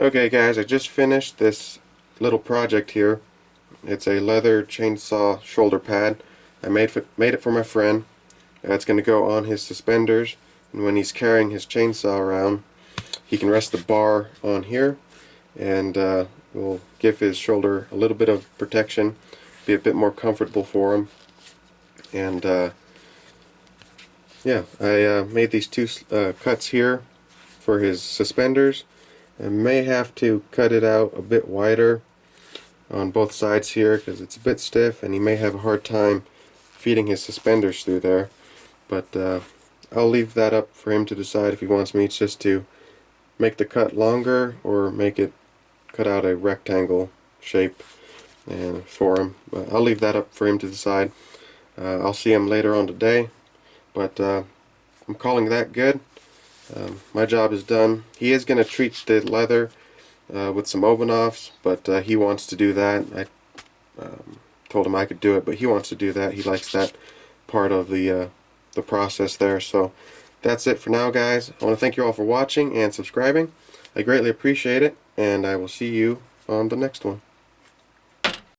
Okay guys, I just finished this little project here. It's a leather chainsaw shoulder pad. I made it for my friend. It's going to go on his suspenders, and when he's carrying his chainsaw around, he can rest the bar on here, and will give his shoulder a little bit of protection, be a bit more comfortable for him. And yeah, I made these two cuts here for his suspenders. I may have to cut it out a bit wider on both sides here because it's a bit stiff and he may have a hard time feeding his suspenders through there, but I'll leave that up for him to decide if he wants me just to make the cut longer or make it cut out a rectangle shape and for him. But I'll leave that up for him to decide. I'll see him later on today, but I'm calling that good. My job is done. He is going to treat the leather with some Obenaufs, but he wants to do that. I told him I could do it, but he wants to do that. He likes that part of the process there. So that's it for now, guys. I want to thank you all for watching and subscribing. I greatly appreciate it, and I will see you on the next one.